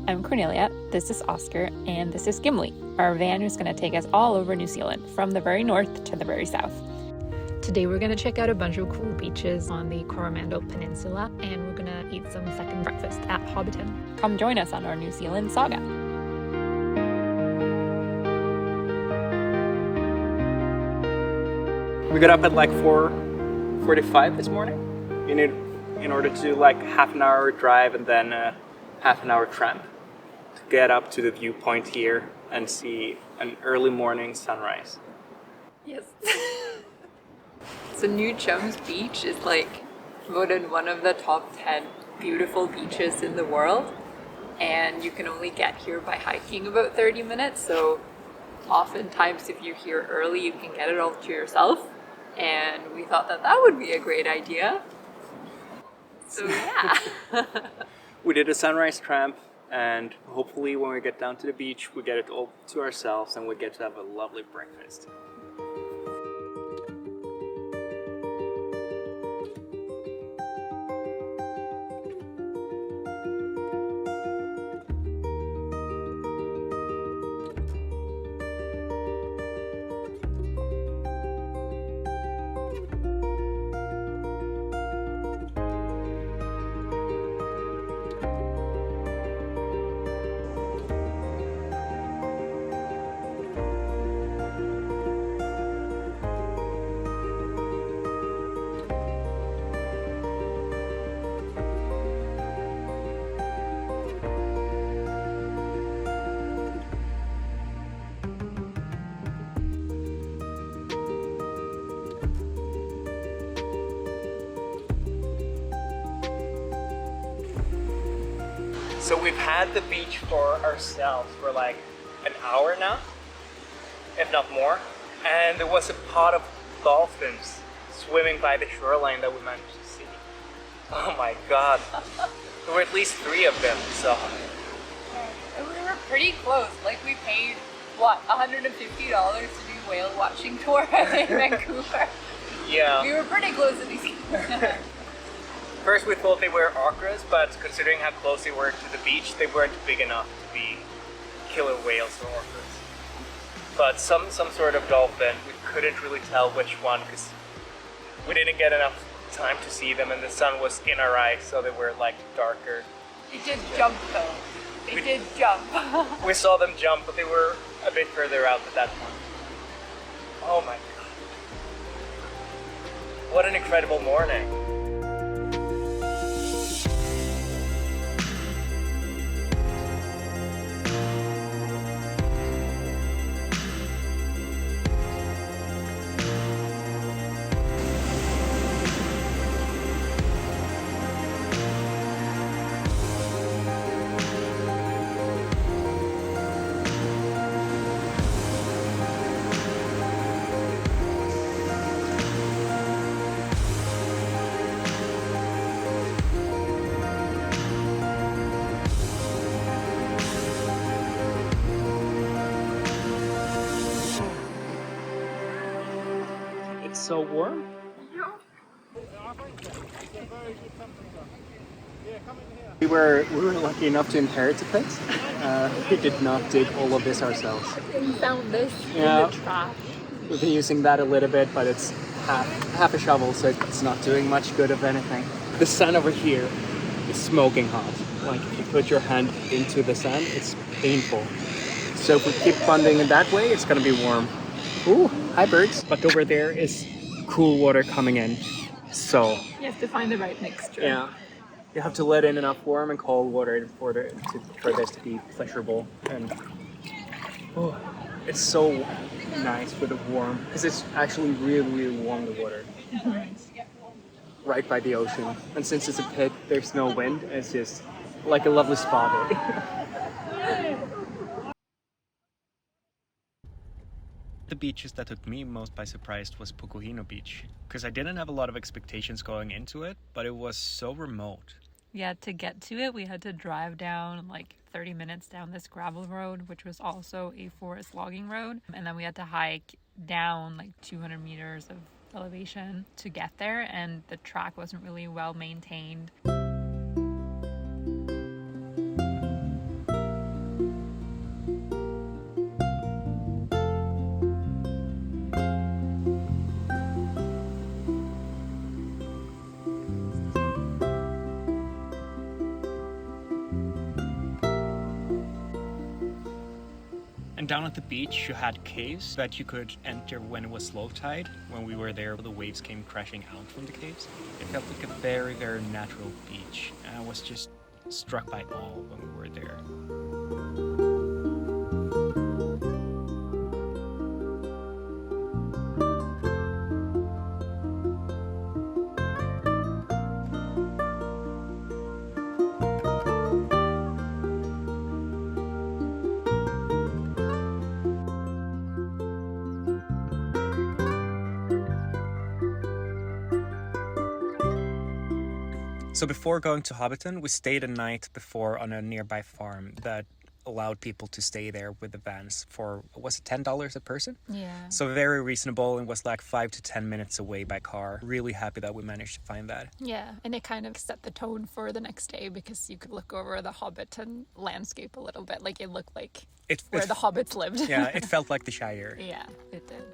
I'm Cornelia, this is Oscar, and this is Gimli. Our van is going to take us all over New Zealand, from the very north to the very south. Today we're going to check out a bunch of cool beaches on the Coromandel peninsula, and we're going to eat some second breakfast at Hobbiton. Come join us on our New Zealand saga. We got up at like 4:45 this morning in order to do like half an hour drive and then half an hour tramp to get up to the viewpoint here and see an early morning sunrise. Yes. So New Chums Beach is like voted one of the top 10 beautiful beaches in the world, and you can only get here by hiking about 30 minutes, so oftentimes if you're here early you can get it all to yourself, and we thought that that would be a great idea. So yeah. We did a sunrise tramp, and hopefully when we get down to the beach we get it all to ourselves and we get to have a lovely breakfast. So we've had the beach for ourselves for like an hour now, if not more. And there was a pod of dolphins swimming by the shoreline that we managed to see. Oh my god. There were at least 3 of them, so. And we were pretty close. Like we paid, what, $150 to do whale watching tour in Vancouver. Yeah. We were pretty close to these. First we thought they were orcas, but considering how close they were to the beach, they weren't big enough to be killer whales or orcas. But some sort of dolphin, we couldn't really tell which one because we didn't get enough time to see them and the sun was in our eyes, so they were like darker. They did jump though. They did jump. We saw them jump, but they were a bit further out at that point. Oh my god. What an incredible morning. So warm? We were lucky enough to inherit a pit. We did not dig all of this ourselves. We found this in the trash. We've been using that a little bit, but it's half a shovel, so it's not doing much good of anything. The sun over here is smoking hot. Like if you put your hand into the sun, it's painful. So if we keep funding in that way, it's gonna be warm. Ooh, hi birds. But over there is cool water coming in, so You have to find the right mixture. yeah, you have to let in enough warm and cold water for this to be pleasurable. And oh, it's so nice with the warm because it's actually really warm, the water. Right by the ocean, and since it's a pit, there's no wind. It's just like a lovely spot. The beaches that took me most by surprise was Pokohino Beach, because I didn't have a lot of expectations going into it, but it was so remote. Yeah, to get to it, we had to drive down like 30 minutes down this gravel road, which was also a forest logging road. And then we had to hike down like 200 meters of elevation to get there, and the track wasn't really well maintained. And down at the beach, you had caves that you could enter when it was low tide. When we were there, the waves came crashing out from the caves. It felt like a very, very natural beach. And I was just struck by awe when we were there. So before going to Hobbiton, we stayed a night before on a nearby farm that allowed people to stay there with the vans for, was it $10 a person? Yeah. So very reasonable, and was like 5 to 10 minutes away by car. Really happy that we managed to find that. Yeah, and it kind of set the tone for the next day because you could look over the Hobbiton landscape a little bit. Like it looked like where the hobbits lived. Yeah, it felt like the Shire. Yeah, it did.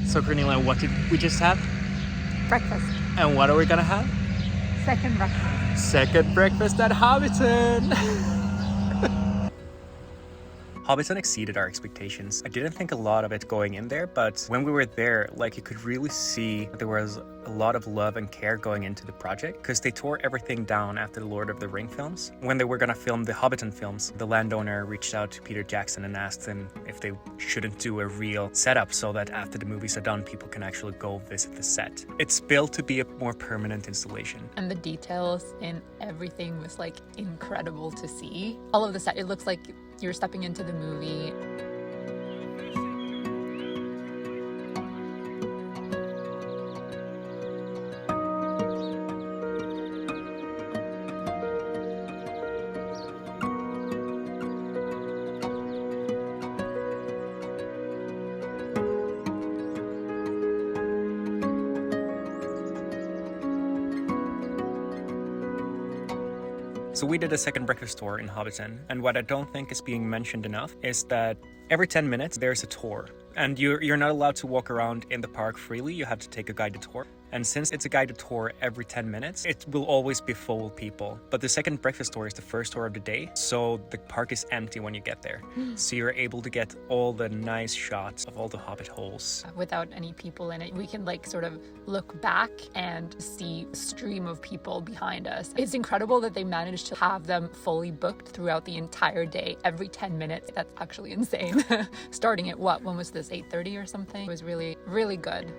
So Cornelia, what did we just have? Breakfast. And what are we gonna have? Second breakfast. Second breakfast at Hobbiton! Hobbiton exceeded our expectations. I didn't think a lot of it going in there, but when we were there, like, you could really see there was a lot of love and care going into the project, because they tore everything down after the Lord of the Ring films. When they were gonna film the Hobbiton films, the landowner reached out to Peter Jackson and asked him if they shouldn't do a real setup so that after the movies are done, people can actually go visit the set. It's built to be a more permanent installation. And the details in everything was like incredible to see. All of the set, it looks like you're stepping into the movie. So we did a second breakfast tour in Hobbiton, and what I don't think is being mentioned enough is that every 10 minutes there's a tour, and you're not allowed to walk around in the park freely. You have to take a guided tour. And since it's a guided tour every 10 minutes, it will always be full of people. But the second breakfast tour is the first tour of the day, so the park is empty when you get there. So you're able to get all the nice shots of all the hobbit holes. Without any people in it, we can like sort of look back and see a stream of people behind us. It's incredible that they managed to have them fully booked throughout the entire day, every 10 minutes. That's actually insane. Starting at when was this, 8:30 or something? It was really, really good.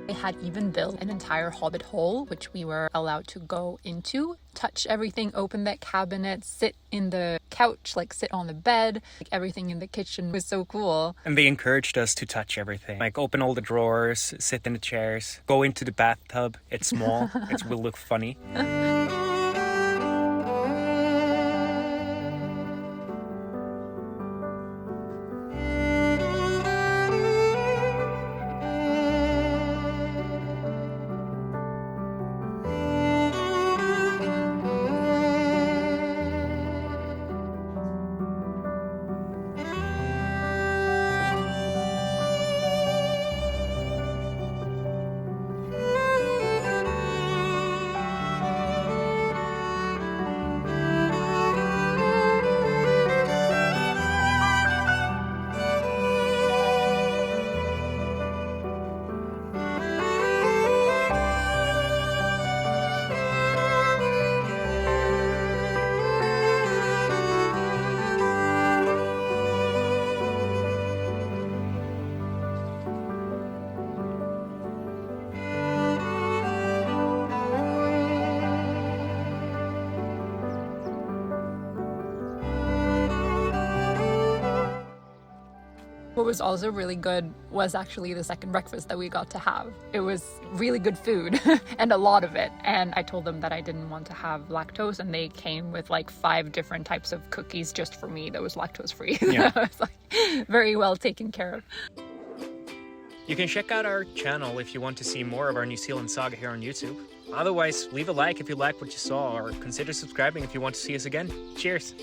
They had even built an entire hobbit hole, which we were allowed to go into, touch everything, open that cabinet, sit in the couch, like sit on the bed. Like everything in the kitchen was so cool. And they encouraged us to touch everything. Like open all the drawers, sit in the chairs, go into the bathtub. It's small, it will look funny. What was also really good was actually the second breakfast that we got to have. It was really good food and a lot of it. And I told them that I didn't want to have lactose, and they came with like 5 different types of cookies just for me that was lactose free. Yeah. So it's like very well taken care of. You can check out our channel if you want to see more of our New Zealand saga here on YouTube. Otherwise, leave a like if you like what you saw, or consider subscribing if you want to see us again. Cheers!